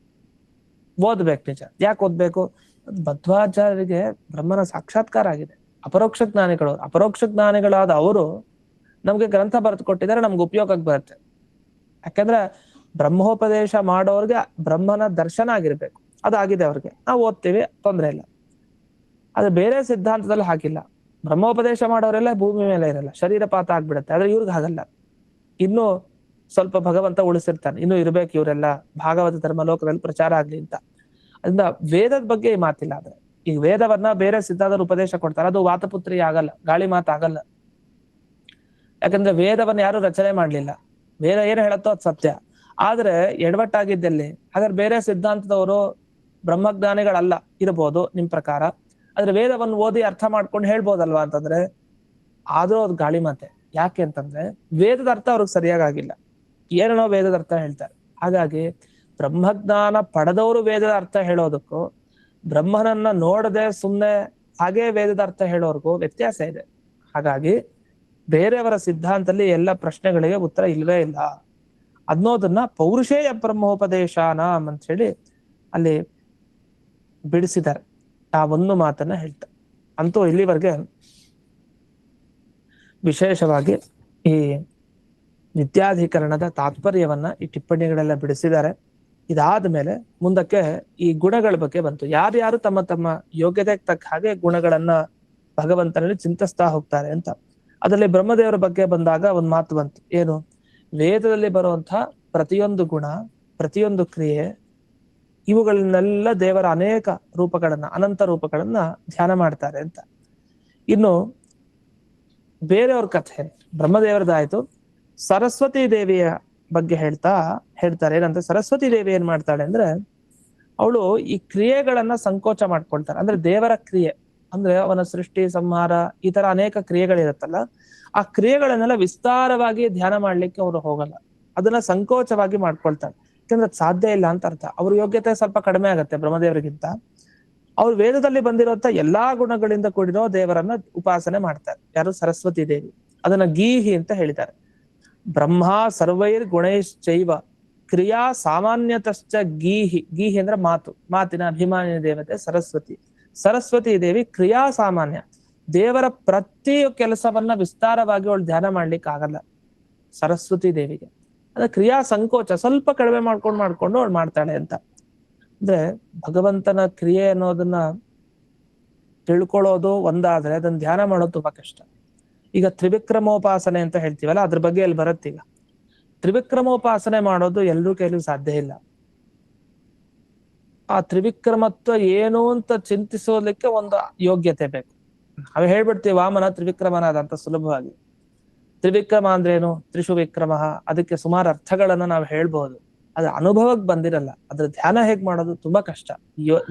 ಓದ್ಬೇಕು. ನಿಜ, ಯಾಕೆ ಓದ್ಬೇಕು? ಮಧ್ವಾಚಾರ್ಯರಿಗೆ ಬ್ರಹ್ಮನ ಸಾಕ್ಷಾತ್ಕಾರ ಆಗಿದೆ, ಅಪರೋಕ್ಷ ಜ್ಞಾನಿಗಳು. ಅಪರೋಕ್ಷ ಜ್ಞಾನಿಗಳಾದ ಅವರು ನಮ್ಗೆ ಗ್ರಂಥ ಬರೆದು ಕೊಟ್ಟಿದ್ದಾರೆ, ನಮ್ಗೆ ಉಪಯೋಗಕ್ಕೆ ಬರುತ್ತೆ. ಯಾಕಂದ್ರೆ ಬ್ರಹ್ಮೋಪದೇಶ ಮಾಡೋರ್ಗೆ ಬ್ರಹ್ಮನ ದರ್ಶನ ಆಗಿರ್ಬೇಕು, ಅದಾಗಿದೆ ಅವ್ರಿಗೆ, ನಾವು ಓದ್ತೀವಿ, ತೊಂದ್ರೆ ಇಲ್ಲ. ಆದ್ರೆ ಬೇರೆ ಸಿದ್ಧಾಂತದಲ್ಲಿ ಹಾಕಿಲ್ಲ. ಬ್ರಹ್ಮೋಪದೇಶ ಮಾಡೋರೆಲ್ಲ ಭೂಮಿ ಮೇಲೆ ಇರಲ್ಲ, ಶರೀರಪಾತ ಆಗ್ಬಿಡುತ್ತೆ. ಆದ್ರೆ ಇವ್ರಿಗೆ ಹಾಗಲ್ಲ, ಇನ್ನು ಸ್ವಲ್ಪ ಭಗವಂತ ಉಳಿಸಿರ್ತಾನೆ, ಇನ್ನು ಇರ್ಬೇಕು ಇವರೆಲ್ಲ, ಭಾಗವತ ಧರ್ಮ ಲೋಕದಲ್ಲಿ ಪ್ರಚಾರ ಆಗ್ಲಿ ಅಂತ. ಅದರಿಂದ ವೇದದ ಬಗ್ಗೆ ಈ ಮಾತಿಲ್ಲ. ಆದ್ರೆ ಈಗ ವೇದವನ್ನ ಬೇರೆ ಸಿದ್ಧಾಂತದ ಉಪದೇಶ ಕೊಡ್ತಾರೆ, ಅದು ವಾತಪುತ್ರಿ ಆಗಲ್ಲ, ಗಾಳಿ ಮಾತಾಗಲ್ಲ. ಯಾಕಂದ್ರೆ ವೇದವನ್ನ ಯಾರು ರಚನೆ ಮಾಡ್ಲಿಲ್ಲ, ವೇದ ಏನ್ ಹೇಳತ್ತೋ ಅದು ಸತ್ಯ. ಆದ್ರೆ ಎಡವಟ್ಟಾಗಿದ್ದಲ್ಲಿ, ಹಾಗಾದ್ರೆ ಬೇರೆ ಸಿದ್ಧಾಂತದವರು ಬ್ರಹ್ಮಜ್ಞಾನಿಗಳಲ್ಲ ಇರ್ಬೋದು ನಿಮ್ ಪ್ರಕಾರ, ಆದ್ರೆ ವೇದವನ್ನು ಓದಿ ಅರ್ಥ ಮಾಡ್ಕೊಂಡು ಹೇಳ್ಬೋದಲ್ವಾ ಅಂತಂದ್ರೆ, ಆದ್ರೂ ಅದು ಗಾಳಿ ಮಾತೆ. ಯಾಕೆ ಅಂತಂದ್ರೆ ವೇದದ ಅರ್ಥ ಅವ್ರಿಗೆ ಸರಿಯಾಗಿಲ್ಲ, ಏನೋ ವೇದದ ಅರ್ಥ ಹೇಳ್ತಾರೆ. ಹಾಗಾಗಿ ಬ್ರಹ್ಮಜ್ಞಾನ ಪಡೆದವರು ವೇದದ ಅರ್ಥ ಹೇಳೋದಕ್ಕೂ, ಬ್ರಹ್ಮನನ್ನ ನೋಡದೆ ಸುಮ್ನೆ ಹಾಗೆ ವೇದದ ಅರ್ಥ ಹೇಳೋರ್ಗೂ ವ್ಯತ್ಯಾಸ ಇದೆ. ಹಾಗಾಗಿ ಬೇರೆಯವರ ಸಿದ್ಧಾಂತದಲ್ಲಿ ಎಲ್ಲ ಪ್ರಶ್ನೆಗಳಿಗೆ ಉತ್ತರ ಇಲ್ವೇ ಇಲ್ಲ ಅನ್ನೋದನ್ನ ಪೌರುಷೇಯ ಬ್ರಹ್ಮೋಪದೇಶಾನ ಅಂತ ಹೇಳಿ ಅಲ್ಲಿ ಬಿಡಿಸಿದ್ದಾರೆ. ಆ ಒಂದು ಮಾತನ್ನ ಹೇಳ್ತಾರೆ. ಅಂತೂ ಇಲ್ಲಿವರೆಗೆ ವಿಶೇಷವಾಗಿ ಈ ವಿದ್ಯಾಧಿಕರಣದ ತಾತ್ಪರ್ಯವನ್ನ ಈ ಟಿಪ್ಪಣಿಗಳೆಲ್ಲ ಬಿಡಿಸಿದ್ದಾರೆ. ಇದಾದ ಮೇಲೆ ಮುಂದಕ್ಕೆ ಈ ಗುಣಗಳ ಬಗ್ಗೆ ಬಂತು. ಯಾರ್ಯಾರು ತಮ್ಮ ತಮ್ಮ ಯೋಗ್ಯತೆಗೆ ತಕ್ಕ ಹಾಗೆ ಗುಣಗಳನ್ನ ಭಗವಂತನಲ್ಲಿ ಚಿಂತಿಸ್ತಾ ಹೋಗ್ತಾರೆ ಅಂತ. ಅದರಲ್ಲಿ ಬ್ರಹ್ಮದೇವರ ಬಗ್ಗೆ ಬಂದಾಗ ಒಂದು ಮಾತು ಬಂತು. ಏನು? ವೇದದಲ್ಲಿ ಬರುವಂತಹ ಪ್ರತಿಯೊಂದು ಗುಣ, ಪ್ರತಿಯೊಂದು ಕ್ರಿಯೆ, ಇವುಗಳನ್ನೆಲ್ಲ ದೇವರ ಅನೇಕ ರೂಪಗಳನ್ನ, ಅನಂತ ರೂಪಗಳನ್ನ ಧ್ಯಾನ ಮಾಡ್ತಾರೆ ಅಂತ. ಇನ್ನು ಬೇರೆಯವ್ರ ಕಥೆ ಬ್ರಹ್ಮದೇವರದಾಯ್ತು. ಸರಸ್ವತಿ ದೇವಿಯ ಬಗ್ಗೆ ಹೇಳ್ತಾರೆ. ಏನಂತ, ಸರಸ್ವತಿ ದೇವಿ ಏನ್ ಮಾಡ್ತಾಳೆ ಅಂದ್ರೆ, ಅವಳು ಈ ಕ್ರಿಯೆಗಳನ್ನ ಸಂಕೋಚ ಮಾಡ್ಕೊಳ್ತಾಳೆ. ಅಂದ್ರೆ ದೇವರ ಕ್ರಿಯೆ ಅಂದ್ರೆ ಅವನ ಸೃಷ್ಟಿ, ಸಂಹಾರ, ಈ ತರ ಅನೇಕ ಕ್ರಿಯೆಗಳಿರುತ್ತಲ್ಲ, ಆ ಕ್ರಿಯೆಗಳನ್ನೆಲ್ಲ ವಿಸ್ತಾರವಾಗಿ ಧ್ಯಾನ ಮಾಡ್ಲಿಕ್ಕೆ ಅವರು ಹೋಗಲ್ಲ, ಅದನ್ನ ಸಂಕೋಚವಾಗಿ ಮಾಡ್ಕೊಳ್ತಾರೆ. ಯಾಕಂದ್ರೆ ಅದು ಸಾಧ್ಯ ಇಲ್ಲ ಅಂತ ಅರ್ಥ. ಅವ್ರ ಯೋಗ್ಯತೆ ಸ್ವಲ್ಪ ಕಡಿಮೆ ಆಗತ್ತೆ ಬ್ರಹ್ಮದೇವರಿಗಿಂತ. ಅವ್ರು ವೇದದಲ್ಲಿ ಬಂದಿರುವಂತ ಎಲ್ಲಾ ಗುಣಗಳಿಂದ ಕೂಡಿರೋ ದೇವರನ್ನ ಉಪಾಸನೆ ಮಾಡ್ತಾರೆ. ಯಾರು? ಸರಸ್ವತಿ ದೇವಿ. ಅದನ್ನ ಗೀಹಿ ಅಂತ ಹೇಳಿದ್ದಾರೆ. ಬ್ರಹ್ಮ ಸರ್ವೈರ್ ಗುಣೈಶ್ಚೈವ ಕ್ರಿಯಾ ಸಾಮಾನ್ಯತಶ್ಚ ಗೀಹಿ. ಗೀಹಿ ಅಂದ್ರೆ ಮಾತು, ಮಾತಿನ ಅಭಿಮಾನಿ ದೇವತೆ ಸರಸ್ವತಿ. ಸರಸ್ವತಿ ದೇವಿ ಕ್ರಿಯಾ ಸಾಮಾನ್ಯ. ದೇವರ ಪ್ರತಿ ಕೆಲಸವನ್ನ ವಿಸ್ತಾರವಾಗಿ ಅವಳು ಧ್ಯಾನ ಮಾಡ್ಲಿಕ್ಕೆ ಆಗಲ್ಲ ಸರಸ್ವತಿ ದೇವಿಗೆ. ಅದ ಕ್ರಿಯಾ ಸಂಕೋಚ ಸ್ವಲ್ಪ ಕಡಿಮೆ ಮಾಡ್ಕೊಂಡು ಅವಳು ಮಾಡ್ತಾಳೆ ಅಂತ. ಅಂದ್ರೆ ಭಗವಂತನ ಕ್ರಿಯೆ ಅನ್ನೋದನ್ನ ತಿಳ್ಕೊಳ್ಳೋದು ಒಂದಾದ್ರೆ ಅದನ್ನ ಧ್ಯಾನ ಮಾಡೋದು ತುಂಬಾ ಕಷ್ಟ. ಈಗ ತ್ರಿವಿಕ್ರಮೋಪಾಸನೆ ಅಂತ ಹೇಳ್ತೀವಲ್ಲ, ಅದ್ರ ಬಗ್ಗೆ ಎಲ್ಲಿ ಬರುತ್ತೀಗ. ತ್ರಿವಿಕ್ರಮೋಪಾಸನೆ ಮಾಡೋದು ಎಲ್ರೂ ಕೈಲೂ ಸಾಧ್ಯ ಇಲ್ಲ. ಆ ತ್ರಿವಿಕ್ರಮತ್ವ ಏನು ಅಂತ ಚಿಂತಿಸೋದಕ್ಕೆ ಒಂದು ಯೋಗ್ಯತೆ ಬೇಕು. ನಾವ್ ಹೇಳ್ಬಿಡ್ತೀವಿ ವಾಮನ ತ್ರಿವಿಕ್ರಮನಾದ ಅಂತ ಸುಲಭವಾಗಿ. ತ್ರಿವಿಕ್ರಮ ಅಂದ್ರೆ ಏನು? ತ್ರಿಷು ವಿಕ್ರಮ. ಅದಕ್ಕೆ ಸುಮಾರು ಅರ್ಥಗಳನ್ನ ನಾವು ಹೇಳ್ಬಹುದು. ಅದು ಅನುಭವಕ್ಕೆ ಬಂದಿರಲ್ಲ. ಅದ್ರ ಧ್ಯಾನ ಹೇಗ್ ಮಾಡೋದು ತುಂಬಾ ಕಷ್ಟ.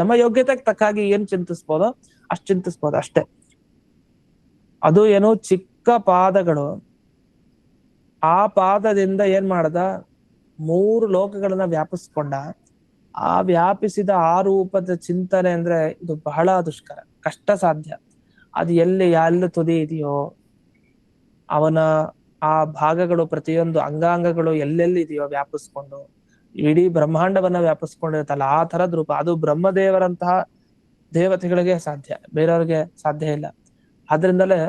ನಮ್ಮ ಯೋಗ್ಯತೆಗೆ ತಕ್ಕಾಗಿ ಏನ್ ಚಿಂತಿಸ್ಬೋದೋ ಅಷ್ಟ್ ಚಿಂತಿಸ್ಬೋದು ಅಷ್ಟೇ. ಅದು ಏನೋ ಚಿಕ್ಕ ಪಾದಗಳು, ಆ ಪಾದದಿಂದ ಏನ್ ಮಾಡ್ದ? 3 ಲೋಕಗಳನ್ನ ವ್ಯಾಪಿಸ್ಕೊಂಡ. ಆ ವ್ಯಾಪಿಸಿದ ಆ ರೂಪದ ಚಿಂತನೆ ಅಂದ್ರೆ ಇದು ಬಹಳ ದುಷ್ಕರ, ಕಷ್ಟ ಸಾಧ್ಯ. ಅದು ಎಲ್ಲಿ ತುದಿ ಇದೆಯೋ ಅವನ ಆ ಭಾಗಗಳು, ಪ್ರತಿಯೊಂದು ಅಂಗಾಂಗಗಳು ಎಲ್ಲೆಲ್ಲಿ ಇದೆಯೋ ವ್ಯಾಪಿಸ್ಕೊಂಡು ಇಡೀ ಬ್ರಹ್ಮಾಂಡವನ್ನ ವ್ಯಾಪಿಸ್ಕೊಂಡಿರುತ್ತಲ್ಲ, ಆ ತರದ ರೂಪ. ಅದು ಬ್ರಹ್ಮದೇವರಂತಹ ದೇವತೆಗಳಿಗೆ ಸಾಧ್ಯ, ಬೇರೆಯವ್ರಿಗೆ ಸಾಧ್ಯ ಇಲ್ಲ. ಆದ್ರಿಂದಲೇ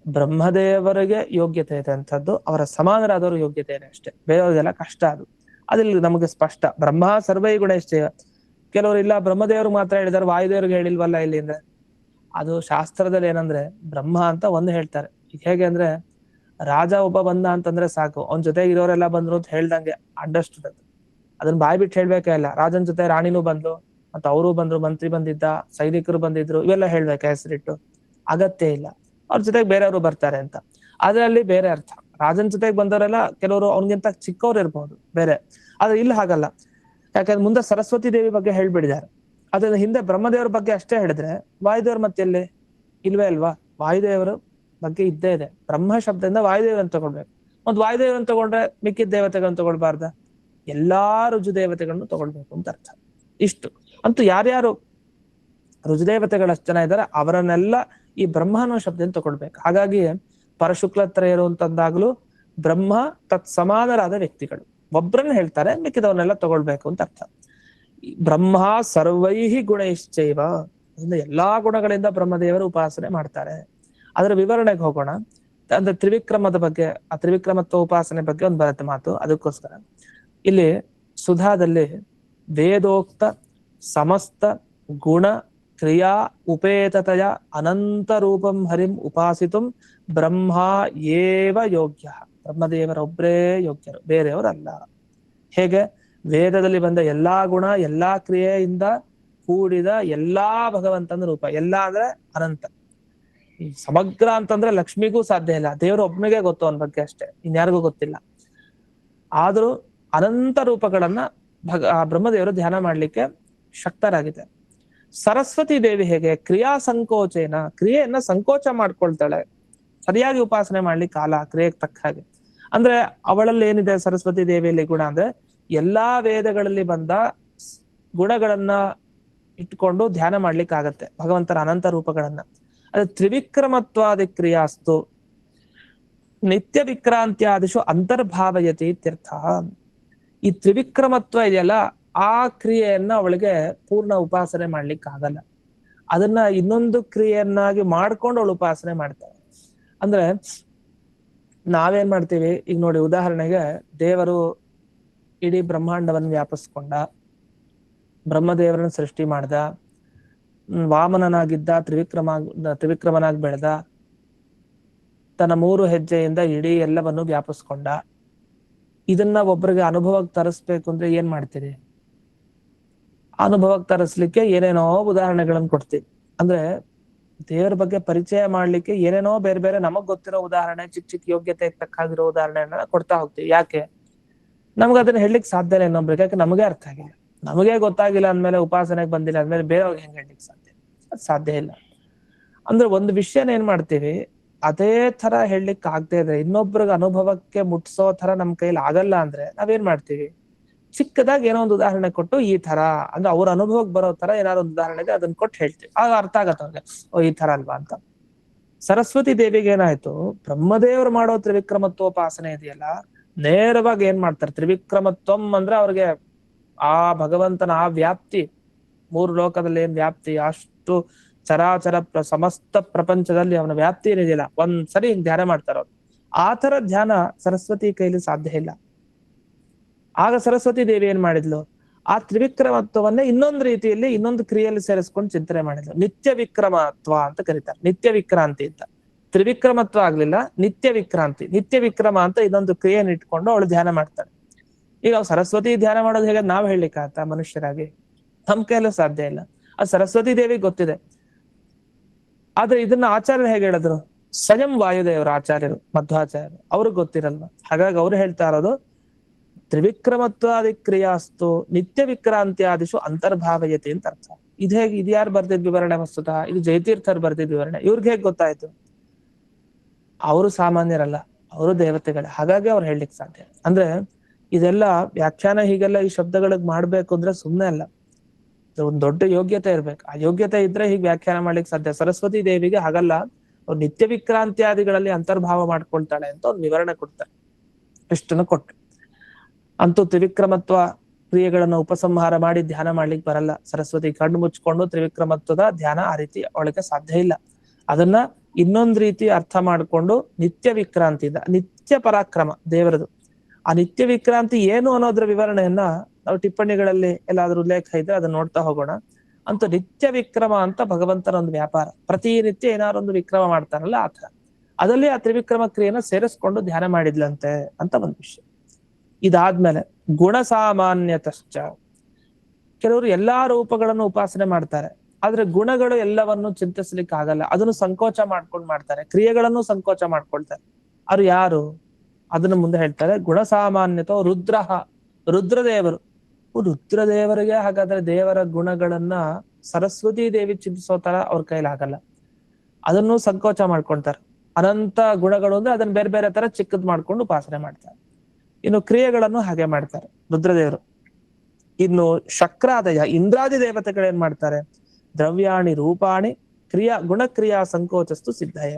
ಬ್ರಹ್ಮದೇವರಿಗೆ ಯೋಗ್ಯತೆ ಇದೆ ಅಂತದ್ದು, ಅವರ ಸಮಾನರಾದವರು ಯೋಗ್ಯತೆ ಇದೆ ಅಷ್ಟೇ. ಬೇರೆಯವ್ರಿಗೆಲ್ಲ ಕಷ್ಟ. ಅದಿಲ್ಲಿ ನಮಗೆ ಸ್ಪಷ್ಟ. ಬ್ರಹ್ಮ ಸರ್ವೈ ಗುಣೈಶ್ಚೈವ. ಕೆಲವರು ಇಲ್ಲ ಬ್ರಹ್ಮದೇವರು ಮಾತ್ರ ಹೇಳಿದಾರೆ, ವಾಯುದೇವ್ರಿಗೆ ಹೇಳಿಲ್ವಲ್ಲ ಇಲ್ಲಿ ಅಂದ್ರೆ. ಅದು ಶಾಸ್ತ್ರದಲ್ಲಿ ಏನಂದ್ರೆ ಬ್ರಹ್ಮ ಅಂತ ಒಂದು ಹೇಳ್ತಾರೆ. ಹೇಗೆ ಅಂದ್ರೆ ರಾಜ ಒಬ್ಬ ಬಂದ ಅಂತಂದ್ರೆ ಸಾಕು, ಅವನ ಜೊತೆಗೆ ಇರೋರೆಲ್ಲ ಬಂದ್ರು ಅಂತ ಹೇಳ್ದಂಗೆ ಅಂಡರ್ಸ್ಟುಡ್. ಅದನ್ನ ಬಾಯ್ ಬಿಟ್ಟು ಹೇಳ್ಬೇಕೇ ಇಲ್ಲ. ರಾಜನ ಜೊತೆ ರಾಣಿನೂ ಬಂದ್ರು, ಮತ್ತೆ ಅವರು ಬಂದ್ರು, ಮಂತ್ರಿ ಬಂದಿದ್ದ, ಸೈನಿಕರು ಬಂದಿದ್ರು, ಇವೆಲ್ಲ ಹೇಳ್ಬೇಕ ಹೆಸರಿಟ್ಟು? ಅಗತ್ಯ ಇಲ್ಲ. ಅವ್ರ ಜೊತೆಗೆ ಬೇರೆಯವರು ಬರ್ತಾರೆ ಅಂತ. ಆದ್ರೆ ಅಲ್ಲಿ ಬೇರೆ ಅರ್ಥ. ರಾಜನ ಜೊತೆಗೆ ಬಂದವರೆಲ್ಲ ಕೆಲವರು ಅವನಿಗಿಂತ ಚಿಕ್ಕವ್ರು ಇರ್ಬಹುದು ಬೇರೆ. ಆದ್ರೆ ಇಲ್ಲಿ ಹಾಗಲ್ಲ. ಯಾಕಂದ್ರೆ ಮುಂದೆ ಸರಸ್ವತಿ ದೇವಿ ಬಗ್ಗೆ ಹೇಳ್ಬಿಡಿದ್ದಾರೆ. ಅದ್ರ ಹಿಂದೆ ಬ್ರಹ್ಮದೇವರ ಬಗ್ಗೆ ಅಷ್ಟೇ ಹೇಳಿದ್ರೆ ವಾಯುದೇವ್ರ ಮತ್ತೆ ಎಲ್ಲಿ ಇಲ್ವೇ ಅಲ್ವಾ? ವಾಯುದೇವರ ಬಗ್ಗೆ ಇದ್ದೇ ಇದೆ. ಬ್ರಹ್ಮ ಶಬ್ದದಿಂದ ವಾಯುದೇವರನ್ನು ತಗೊಳ್ಬೇಕು. ಒಂದು ವಾಯುದೇವರನ್ನು ತಗೊಂಡ್ರೆ ಮಿಕ್ಕಿದ ದೇವತೆಗಳನ್ನು ತಗೊಳ್ಬಾರ್ದ? ಎಲ್ಲಾ ರುಜು ದೇವತೆಗಳನ್ನು ತಗೊಳ್ಬೇಕು ಅಂತ ಅರ್ಥ. ಇಷ್ಟು ಅಂತೂ ಯಾರ್ಯಾರು ರುಜುದೇವತೆಗಳಷ್ಟು ಜನ ಇದ್ದಾರೆ ಅವರನ್ನೆಲ್ಲ ಈ ಬ್ರಹ್ಮ ಅನ್ನೋ ಶಬ್ದದಿಂದ ತಗೊಳ್ಬೇಕು. ಹಾಗಾಗಿ ಪರಶುಕ್ಲತ್ರಯರು ಅಂತಂದಾಗ್ಲೂ ಬ್ರಹ್ಮ ತತ್ ಸಮಾನರಾದ ವ್ಯಕ್ತಿಗಳು ಒಬ್ರನ್ನ ಹೇಳ್ತಾರೆ, ಮಿಕ್ಕಿದವನ್ನೆಲ್ಲ ತಗೊಳ್ಬೇಕು ಅಂತ ಅರ್ಥ. ಬ್ರಹ್ಮ ಸರ್ವೈಹಿ ಗುಣೈಶ್ಚೈವ. ಎಲ್ಲಾ ಗುಣಗಳಿಂದ ಬ್ರಹ್ಮದೇವರು ಉಪಾಸನೆ ಮಾಡ್ತಾರೆ. ಅದರ ವಿವರಣೆಗೆ ಹೋಗೋಣ. ಅಂದ್ರೆ ತ್ರಿವಿಕ್ರಮದ ಬಗ್ಗೆ, ಆ ತ್ರಿವಿಕ್ರಮತ್ವ ಉಪಾಸನೆ ಬಗ್ಗೆ ಒಂದು ಬರುತ್ತೆ ಮಾತು. ಅದಕ್ಕೋಸ್ಕರ ಇಲ್ಲಿ ಸುಧಾದಲ್ಲಿ ವೇದೋಕ್ತ ಸಮಸ್ತ ಗುಣ ಕ್ರಿಯಾ ಉಪೇತತೆಯ ಅನಂತ ರೂಪಂ ಹರಿಂ ಉಪಾಸಿತುಂ ಬ್ರಹ್ಮ ಏವ ಯೋಗ್ಯ. ಬ್ರಹ್ಮದೇವರೊಬ್ಬರೇ ಯೋಗ್ಯರು, ಬೇರೆಯವರಲ್ಲ. ಹೇಗೆ? ವೇದದಲ್ಲಿ ಬಂದ ಎಲ್ಲಾ ಗುಣ, ಎಲ್ಲಾ ಕ್ರಿಯೆಯಿಂದ ಕೂಡಿದ ಎಲ್ಲಾ ಭಗವಂತನ ರೂಪ. ಎಲ್ಲ ಅಂದ್ರೆ ಅನಂತ. ಈ ಸಮಗ್ರ ಅಂತಂದ್ರೆ ಲಕ್ಷ್ಮಿಗೂ ಸಾಧ್ಯ ಇಲ್ಲ, ದೇವರು ಒಬ್ಬನಿಗೆ ಗೊತ್ತು ಅವನ ಬಗ್ಗೆ ಅಷ್ಟೇ, ಇನ್ಯಾರಿಗೂ ಗೊತ್ತಿಲ್ಲ. ಆದ್ರೂ ಅನಂತ ರೂಪಗಳನ್ನ ಬ್ರಹ್ಮದೇವರು ಧ್ಯಾನ ಮಾಡ್ಲಿಕ್ಕೆ ಶಕ್ತರಾಗಿದೆ. ಸರಸ್ವತಿ ದೇವಿ ಹೇಗೆ? ಕ್ರಿಯಾ ಸಂಕೋಚೇನ, ಕ್ರಿಯೆಯನ್ನ ಸಂಕೋಚ ಮಾಡ್ಕೊಳ್ತಾಳೆ. ಸರಿಯಾಗಿ ಉಪಾಸನೆ ಮಾಡ್ಲಿಕ್ಕೆ ಕಾಲ ಕ್ರಿಯೆಗೆ ತಕ್ಕ ಹಾಗೆ. ಅಂದ್ರೆ ಅವಳಲ್ಲಿ ಏನಿದೆ ಸರಸ್ವತಿ ದೇವಿಯಲ್ಲಿ ಗುಣ ಅಂದ್ರೆ ಎಲ್ಲಾ ವೇದಗಳಲ್ಲಿ ಬಂದ ಗುಣಗಳನ್ನ ಇಟ್ಕೊಂಡು ಧ್ಯಾನ ಮಾಡ್ಲಿಕ್ಕೆ ಆಗತ್ತೆ ಭಗವಂತನ ಅನಂತ ರೂಪಗಳನ್ನ. ಅದು ತ್ರಿವಿಕ್ರಮತ್ವಾದಿ ಕ್ರಿಯಾಸ್ತು ನಿತ್ಯ ವಿಕ್ರಾಂತ್ಯಾದಿಶು ಅಂತರ್ಭಾವಯತಿ ಇತ್ಯರ್ಥ. ಈ ತ್ರಿವಿಕ್ರಮತ್ವ ಇದೆಯಲ್ಲ, ಆ ಕ್ರಿಯೆಯನ್ನ ಅವಳಿಗೆ ಪೂರ್ಣ ಉಪಾಸನೆ ಮಾಡ್ಲಿಕ್ಕೆ ಆಗಲ್ಲ. ಅದನ್ನ ಇನ್ನೊಂದು ಕ್ರಿಯೆಯನ್ನಾಗಿ ಮಾಡ್ಕೊಂಡು ಅವಳು ಉಪಾಸನೆ ಮಾಡ್ತಾಳೆ. ಅಂದ್ರೆ ನಾವೇನ್ ಮಾಡ್ತೀವಿ ಈಗ ನೋಡಿ, ಉದಾಹರಣೆಗೆ ದೇವರು ಇಡೀ ಬ್ರಹ್ಮಾಂಡವನ್ನು ವ್ಯಾಪಿಸ್ಕೊಂಡ, ಬ್ರಹ್ಮದೇವರನ್ನ ಸೃಷ್ಟಿ ಮಾಡ್ದ, ವಾಮನನಾಗಿದ್ದ, ತ್ರಿವಿಕ್ರಮನಾಗಿ ಬೆಳೆದ, ತನ್ನ 3 ಹೆಜ್ಜೆಯಿಂದ ಇಡೀ ಎಲ್ಲವನ್ನು ವ್ಯಾಪಿಸ್ಕೊಂಡ. ಇದನ್ನ ಒಬ್ಬರಿಗೆ ಅನುಭವಕ್ಕೆ ತರಿಸ್ಬೇಕು ಅಂದ್ರೆ ಏನ್ ಮಾಡ್ತೀರಿ? ಅನುಭವಕ್ಕೆ ತರಿಸ್ಲಿಕ್ಕೆ ಏನೇನೋ ಉದಾಹರಣೆಗಳನ್ನು ಕೊಡ್ತೀವಿ. ಅಂದ್ರೆ ದೇವರ ಬಗ್ಗೆ ಪರಿಚಯ ಮಾಡ್ಲಿಕ್ಕೆ ಏನೇನೋ ಬೇರೆ ಬೇರೆ ನಮಗ್ ಗೊತ್ತಿರೋ ಉದಾಹರಣೆ, ಚಿಕ್ಕ ಚಿಕ್ಕ ಯೋಗ್ಯತೆ ತಕ್ಕಾಗಿರೋ ಉದಾಹರಣೆಗಳನ್ನ ಕೊಡ್ತಾ ಹೋಗ್ತೀವಿ. ಯಾಕೆ? ನಮ್ಗೆ ಅದನ್ನ ಹೇಳಲಿಕ್ಕೆ ಸಾಧ್ಯ ಇಲ್ಲ ಇನ್ನೊಬ್ರಿಗೆ, ಯಾಕೆ ನಮಗೆ ಅರ್ಥ ಆಗಿಲ್ಲ. ನಮಗೆ ಗೊತ್ತಾಗಿಲ್ಲ ಅಂದ್ಮೇಲೆ, ಉಪಾಸನೆಗೆ ಬಂದಿಲ್ಲ ಅಂದ್ಮೇಲೆ ಬೇರೆಯವ್ರಿಗೆ ಹೆಂಗ್ ಹೇಳಲಿಕ್ಕೆ ಸಾಧ್ಯ? ಅದು ಸಾಧ್ಯ ಇಲ್ಲ. ಅಂದ್ರೆ ಒಂದು ವಿಷಯನ ಏನ್ ಮಾಡ್ತೀವಿ, ಅದೇ ತರ ಹೇಳಲಿಕ್ಕೆ ಆಗದೆ ಇದ್ರೆ, ಇನ್ನೊಬ್ರಿಗೆ ಅನುಭವಕ್ಕೆ ಮುಟ್ಸೋ ತರ ನಮ್ ಕೈಲಿ ಆಗಲ್ಲ ಅಂದ್ರೆ ನಾವೇನ್ ಮಾಡ್ತೀವಿ, ಚಿಕ್ಕದಾಗಿ ಏನೋ ಒಂದು ಉದಾಹರಣೆ ಕೊಟ್ಟು ಈ ತರ ಅಂದ್ರೆ ಅವ್ರ ಅನುಭವಕ್ಕೆ ಬರೋ ತರ ಏನಾದ್ರು ಒಂದು ಉದಾಹರಣೆಗೆ ಅದನ್ನ ಕೊಟ್ಟು ಹೇಳ್ತೀವಿ, ಆಗ ಅರ್ಥ ಆಗತ್ತ ಅವ್ರಿಗೆ, ಓ ಈ ತರ ಅಲ್ವಾ ಅಂತ. ಸರಸ್ವತಿ ದೇವಿಗೆ ಏನಾಯ್ತು, ಬ್ರಹ್ಮದೇವರು ಮಾಡೋ ತ್ರಿವಿಕ್ರಮತ್ವೋಪಾಸನೆ ಇದೆಯಲ್ಲ, ನೇರವಾಗಿ ಏನ್ ಮಾಡ್ತಾರೆ, ತ್ರಿವಿಕ್ರಮತ್ವಂ ಅಂದ್ರೆ ಅವ್ರಿಗೆ ಆ ಭಗವಂತನ ಆ ವ್ಯಾಪ್ತಿ, 3 ಲೋಕದಲ್ಲಿ ಏನ್ ವ್ಯಾಪ್ತಿ, ಅಷ್ಟು ಚರಾಚರ ಸಮಸ್ತ ಪ್ರಪಂಚದಲ್ಲಿ ಅವನ ವ್ಯಾಪ್ತಿ ಏನಿದೆಯಲ್ಲ, ಒಂದ್ಸರಿ ಧ್ಯಾನ ಮಾಡ್ತಾರ ಅವ್ರು. ಆ ತರ ಧ್ಯಾನ ಸರಸ್ವತಿ ಕೈಲಿ ಸಾಧ್ಯ ಇಲ್ಲ. ಆಗ ಸರಸ್ವತಿ ದೇವಿ ಏನ್ ಮಾಡಿದ್ಲು, ಆ ತ್ರಿವಿಕ್ರಮತ್ವವನ್ನೇ ಇನ್ನೊಂದು ರೀತಿಯಲ್ಲಿ ಇನ್ನೊಂದು ಕ್ರಿಯೆಯಲ್ಲಿ ಸೇರಿಸ್ಕೊಂಡು ಚಿಂತನೆ ಮಾಡಿದ್ಲು. ನಿತ್ಯ ವಿಕ್ರಮತ್ವ ಅಂತ ಕರೀತಾರೆ, ನಿತ್ಯ ವಿಕ್ರಾಂತಿ ಅಂತ. ತ್ರಿವಿಕ್ರಮತ್ವ ಆಗ್ಲಿಲ್ಲ, ನಿತ್ಯ ವಿಕ್ರಾಂತಿ. ನಿತ್ಯ ವಿಕ್ರಮ ಅಂತ ಇನ್ನೊಂದು ಕ್ರಿಯೆಯನ್ನು ಇಟ್ಕೊಂಡು ಅವಳು ಧ್ಯಾನ ಮಾಡ್ತಾಳೆ. ಈಗ ಸರಸ್ವತಿ ಧ್ಯಾನ ಮಾಡೋದು ಹೇಗೆ ನಾವ್ ಹೇಳಲಿಕ್ಕಾಗತ್ತಾ ಮನುಷ್ಯರಾಗಿ? ನಮ್ ಕೈಯಲ್ಲೂ ಸಾಧ್ಯ ಇಲ್ಲ. ಅದು ಸರಸ್ವತಿ ದೇವಿ ಗೊತ್ತಿದೆ. ಆದ್ರೆ ಇದನ್ನ ಆಚಾರ್ಯರು ಹೇಗೆ ಹೇಳಿದ್ರು, ಸ್ವಯಂ ವಾಯುದೇವರು ಆಚಾರ್ಯರು, ಮಧ್ವಾಚಾರ್ಯರು, ಅವ್ರಿಗೆ ಗೊತ್ತಿರಲ್ವ. ಹಾಗಾಗಿ ಅವ್ರು ಹೇಳ್ತಾ ಇರೋದು ತ್ರಿವಿಕ್ರಮತ್ವಾದಿ ಕ್ರಿಯಾಸ್ತು ನಿತ್ಯ ವಿಕ್ರಾಂತ್ಯಾದಿಶು ಅಂತರ್ಭಾವಯತೆ ಅಂತ ಅರ್ಥ. ಇದು ಹೇಗೆ, ಇದು ಯಾರು ಬರ್ದಿದ್ ವಿವರಣೆ ವಸ್ತುತಃ? ಇದು ಜಯತೀರ್ಥರು ಬರ್ದಿದ್ ವಿವರಣೆ. ಇವ್ರಿಗೆ ಹೇಗೆ ಗೊತ್ತಾಯ್ತು? ಅವರು ಸಾಮಾನ್ಯರಲ್ಲ, ಅವರು ದೇವತೆಗಳೇ, ಹಾಗಾಗಿ ಅವ್ರು ಹೇಳಲಿಕ್ಕೆ ಸಾಧ್ಯ. ಅಂದ್ರೆ ಇದೆಲ್ಲ ವ್ಯಾಖ್ಯಾನ ಹೀಗೆಲ್ಲ ಈ ಶಬ್ದಗಳಿಗೆ ಮಾಡ್ಬೇಕು ಅಂದ್ರೆ ಸುಮ್ಮನೆ ಅಲ್ಲ, ಒಂದ್ ದೊಡ್ಡ ಯೋಗ್ಯತೆ ಇರ್ಬೇಕು. ಆ ಯೋಗ್ಯತೆ ಇದ್ರೆ ಹೀಗೆ ವ್ಯಾಖ್ಯಾನ ಮಾಡ್ಲಿಕ್ಕೆ ಸಾಧ್ಯ. ಸರಸ್ವತಿ ದೇವಿಗೆ ಹಾಗಲ್ಲ, ಅವ್ರು ನಿತ್ಯ ವಿಕ್ರಾಂತ್ಯಾದಿಗಳಲ್ಲಿ ಅಂತರ್ಭಾವ ಮಾಡ್ಕೊಳ್ತಾಳೆ ಅಂತ ಒಂದು ವಿವರಣೆ ಕೊಡ್ತಾರೆ. ಇಷ್ಟನ್ನು ಕೊಟ್ಟು ಅಂತೂ ತ್ರಿವಿಕ್ರಮತ್ವ ಕ್ರಿಯೆಗಳನ್ನು ಉಪಸಂಹಾರ ಮಾಡಿ ಧ್ಯಾನ ಮಾಡ್ಲಿಕ್ಕೆ ಬರಲ್ಲ. ಸರಸ್ವತಿ ಕಣ್ಣು ಮುಚ್ಕೊಂಡು ತ್ರಿವಿಕ್ರಮತ್ವದ ಧ್ಯಾನ ಆ ರೀತಿ ಅವಳಿಗೆ ಸಾಧ್ಯ ಇಲ್ಲ. ಅದನ್ನ ಇನ್ನೊಂದು ರೀತಿ ಅರ್ಥ ಮಾಡಿಕೊಂಡು ನಿತ್ಯ ವಿಕ್ರಾಂತಿ, ನಿತ್ಯ ಪರಾಕ್ರಮ ದೇವರದು. ಆ ನಿತ್ಯ ವಿಕ್ರಾಂತಿ ಏನು ಅನ್ನೋದ್ರ ವಿವರಣೆಯನ್ನ ನಾವು ಟಿಪ್ಪಣಿಗಳಲ್ಲಿ ಎಲ್ಲಾದ್ರೂ ಉಲ್ಲೇಖ ಇದ್ರೆ ಅದನ್ನ ನೋಡ್ತಾ ಹೋಗೋಣ. ಅಂತೂ ನಿತ್ಯ ವಿಕ್ರಮ ಅಂತ ಭಗವಂತನ ಒಂದು ವ್ಯಾಪಾರ, ಪ್ರತಿನಿತ್ಯ ಏನಾದ್ರು ಒಂದು ವಿಕ್ರಮ ಮಾಡ್ತಾನಲ್ಲ ಆತ, ಅದರಲ್ಲಿ ಆ ತ್ರಿವಿಕ್ರಮ ಕ್ರಿಯೆನ ಸೇರಿಸ್ಕೊಂಡು ಧ್ಯಾನ ಮಾಡಿದ್ಲಂತೆ ಅಂತ ಒಂದು ವಿಷಯ. ಇದಾದ್ಮೇಲೆ ಗುಣ ಸಾಮಾನ್ಯತಶ್ಚ, ಕೆಲವರು ಎಲ್ಲಾ ರೂಪಗಳನ್ನು ಉಪಾಸನೆ ಮಾಡ್ತಾರೆ, ಆದ್ರೆ ಗುಣಗಳು ಎಲ್ಲವನ್ನು ಚಿಂತಿಸ್ಲಿಕ್ಕೆ ಆಗಲ್ಲ, ಅದನ್ನು ಸಂಕೋಚ ಮಾಡ್ಕೊಂಡು ಮಾಡ್ತಾರೆ, ಕ್ರಿಯೆಗಳನ್ನು ಸಂಕೋಚ ಮಾಡ್ಕೊಳ್ತಾರೆ. ಅವ್ರು ಯಾರು ಅದನ್ನ ಮುಂದೆ ಹೇಳ್ತಾರೆ. ಗುಣ ಸಾಮಾನ್ಯತೋ ರುದ್ರಃ, ರುದ್ರದೇವರು. ರುದ್ರದೇವರಿಗೆ ಹಾಗಾದ್ರೆ ದೇವರ ಗುಣಗಳನ್ನ ಸರಸ್ವತಿ ದೇವಿ ಚಿಂತಿಸೋ ತರ ಅವ್ರ ಕೈಲಿ ಆಗಲ್ಲ, ಅದನ್ನು ಸಂಕೋಚ ಮಾಡ್ಕೊಳ್ತಾರೆ. ಅನಂತ ಗುಣಗಳು ಅಂದ್ರೆ ಅದನ್ನ ಬೇರೆ ಬೇರೆ ತರ ಚಿಕ್ಕದ್ ಮಾಡ್ಕೊಂಡು ಉಪಾಸನೆ ಮಾಡ್ತಾರೆ. ಇನ್ನು ಕ್ರಿಯೆಗಳನ್ನು ಹಾಗೆ ಮಾಡ್ತಾರೆ ರುದ್ರದೇವರು. ಇನ್ನು ಶಕ್ರಾದಯ ಇಂದ್ರಾದಿ ದೇವತೆಗಳು ಏನ್ ಮಾಡ್ತಾರೆ, ದ್ರವ್ಯಾಣಿ ರೂಪಾಣಿ ಗುಣಕ್ರಿಯಾ ಸಂಕೋಚಸ್ತು ಸಿದ್ಧಯ,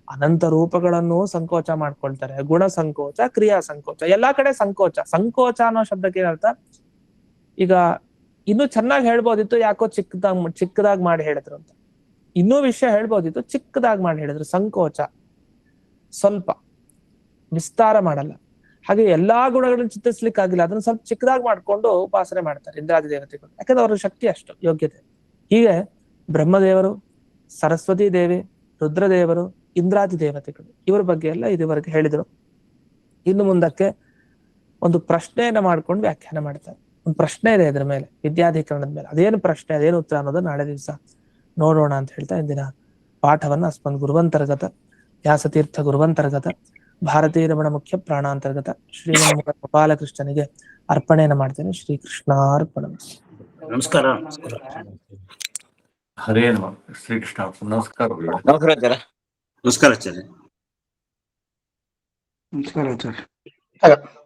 ಅನಂತ ರೂಪಗಳನ್ನು ಸಂಕೋಚ ಮಾಡ್ಕೊಳ್ತಾರೆ. ಗುಣ ಸಂಕೋಚ, ಕ್ರಿಯಾ ಸಂಕೋಚ, ಎಲ್ಲಾ ಕಡೆ ಸಂಕೋಚ. ಸಂಕೋಚ ಅನ್ನೋ ಶಬ್ದಕ್ಕೆ ಏನರ್ಥ, ಈಗ ಇನ್ನೂ ಚೆನ್ನಾಗಿ ಹೇಳ್ಬೋದಿತ್ತು, ಯಾಕೋ ಚಿಕ್ಕದಾಗಿ ಮಾಡಿ ಹೇಳಿದ್ರು ಅಂತ. ಇನ್ನೂ ವಿಷಯ ಹೇಳ್ಬೋದಿತ್ತು, ಚಿಕ್ಕದಾಗಿ ಮಾಡಿ ಹೇಳಿದ್ರು. ಸಂಕೋಚ, ಸ್ವಲ್ಪ ವಿಸ್ತಾರ ಮಾಡಲ್ಲ. ಹಾಗೆ ಎಲ್ಲಾ ಗುಣಗಳನ್ನು ಚಿಂತಿಸ್ಲಿಕ್ಕಾಗಿಲ್ಲ, ಅದನ್ನ ಸ್ವಲ್ಪ ಚಿಕ್ಕದಾಗಿ ಮಾಡ್ಕೊಂಡು ಉಪಾಸನೆ ಮಾಡ್ತಾರೆ ಇಂದ್ರಾದಿ ದೇವತೆಗಳು, ಯಾಕಂದ್ರೆ ಅವ್ರ ಶಕ್ತಿ ಅಷ್ಟು, ಯೋಗ್ಯತೆ. ಹೀಗೆ ಬ್ರಹ್ಮದೇವರು, ಸರಸ್ವತಿ ದೇವಿ, ರುದ್ರದೇವರು, ಇಂದ್ರಾದಿ ದೇವತೆಗಳು, ಇವರ ಬಗ್ಗೆ ಎಲ್ಲ ಇದುವರೆಗೆ ಹೇಳಿದ್ರು. ಇನ್ನು ಮುಂದಕ್ಕೆ ಒಂದು ಪ್ರಶ್ನೆಯನ್ನ ಮಾಡ್ಕೊಂಡು ವ್ಯಾಖ್ಯಾನ ಮಾಡ್ತಾರೆ. ಒಂದು ಪ್ರಶ್ನೆ ಇದೆ ಇದ್ರ ಮೇಲೆ, ವಿದ್ಯಾಧಿಕರಣದ ಮೇಲೆ. ಅದೇನು ಪ್ರಶ್ನೆ, ಅದೇನು ಉತ್ತರ ಅನ್ನೋದು ನಾಳೆ ದಿವಸ ನೋಡೋಣ ಅಂತ ಹೇಳ್ತಾ ಇಂದಿನ ಪಾಠವನ್ನ ಅಸ್ಮನ್ ಗುರುವಂತರ್ಗತ ವ್ಯಾಸತೀರ್ಥ ಗುರುವಂತರ್ಗತ ಭಾರತೀಯ ರಮಣ ಮುಖ್ಯ ಪ್ರಾಣಾಂತರ್ಗತ ಶ್ರೀಮನ್ ಗೋಪಾಲಕೃಷ್ಣನಿಗೆ ಅರ್ಪಣೆಯನ್ನು ಮಾಡ್ತೇನೆ. ಶ್ರೀಕೃಷ್ಣಾರ್ಪಣ. ನಮಸ್ಕಾರ. ಹರೇ ನಮಃ. ಶ್ರೀಕೃಷ್ಣ. ನಮಸ್ಕಾರ. ನಮಸ್ಕಾರ ಆಚಾರ್ಯ. ನಮಸ್ಕಾರ ಆಚಾರ್ಯ. ನಮಸ್ಕಾರ ಆಚಾರ್ಯ.